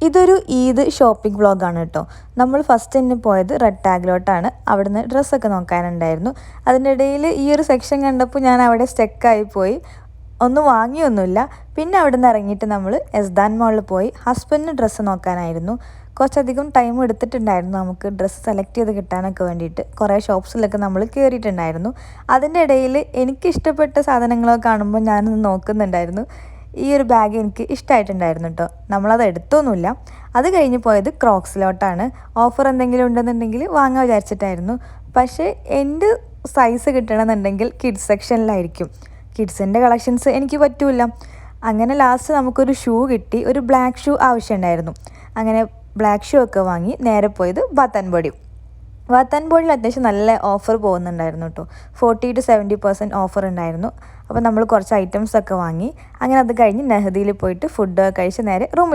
ഇതൊരു ഈദ് ഷോപ്പിംഗ് വ്ളോഗാണ് കേട്ടോ. നമ്മൾ ഫസ്റ്റ് തന്നെ പോയത് റെഡ് ടാഗിലോട്ടാണ്. അവിടുന്ന് ഡ്രസ്സൊക്കെ നോക്കാനുണ്ടായിരുന്നു. അതിൻ്റെ ഇടയിൽ ഈ ഒരു സെക്ഷൻ കണ്ടപ്പോൾ ഞാൻ അവിടെ സ്റ്റക്കായി പോയി. ഒന്നും വാങ്ങിയൊന്നുമില്ല. പിന്നെ അവിടെ നിന്ന് ഇറങ്ങിയിട്ട് നമ്മൾ എസ്ദാൻ മോളിൽ പോയി ഹസ്ബൻഡിന് ഡ്രസ്സ് നോക്കാനായിരുന്നു. കുറച്ചധികം ടൈം എടുത്തിട്ടുണ്ടായിരുന്നു നമുക്ക് ഡ്രസ്സ് സെലക്ട് ചെയ്ത് കിട്ടാനൊക്കെ വേണ്ടിയിട്ട്. കുറേ ഷോപ്സിലൊക്കെ നമ്മൾ കയറിയിട്ടുണ്ടായിരുന്നു. അതിൻ്റെ ഇടയിൽ എനിക്കിഷ്ടപ്പെട്ട സാധനങ്ങളൊക്കെ കാണുമ്പോൾ ഞാനൊന്ന് നോക്കുന്നുണ്ടായിരുന്നു. ഈ ഒരു ബാഗ് എനിക്ക് ഇഷ്ടമായിട്ടുണ്ടായിരുന്നു കേട്ടോ. നമ്മളത് എടുത്തൊന്നുമില്ല. അത് കഴിഞ്ഞ് പോയത് ക്രോക്സിലോട്ടാണ്. ഓഫർ എന്തെങ്കിലും ഉണ്ടെന്നുണ്ടെങ്കിൽ വാങ്ങാൻ വിചാരിച്ചിട്ടായിരുന്നു. പക്ഷേ എൻ്റെ സൈസ് കിട്ടണമെന്നുണ്ടെങ്കിൽ കിഡ്സ് സെക്ഷനിലായിരിക്കും. കിഡ്സിൻ്റെ കളക്ഷൻസ് എനിക്ക് പറ്റൂല. അങ്ങനെ ലാസ്റ്റ് നമുക്കൊരു ഷൂ കിട്ടി. ഒരു ബ്ലാക്ക് ഷൂ ആവശ്യമുണ്ടായിരുന്നു. അങ്ങനെ ബ്ലാക്ക് ഷൂ ഒക്കെ വാങ്ങി നേരെ പോയത് ബാത്ത് ബോഡി. ബാത്ത് ബോഡിയിൽ അത്യാവശ്യം നല്ല ഓഫർ പോകുന്നുണ്ടായിരുന്നു കേട്ടോ. 40 to 70% ഓഫർ ഉണ്ടായിരുന്നു. അപ്പോൾ നമ്മൾ കുറച്ച് ഐറ്റംസ് ഒക്കെ വാങ്ങി. അങ്ങനെ അത് കഴിഞ്ഞ് നെഹദിയിൽ പോയിട്ട് ഫുഡ് കഴിച്ച് നേരെ റൂമിൽ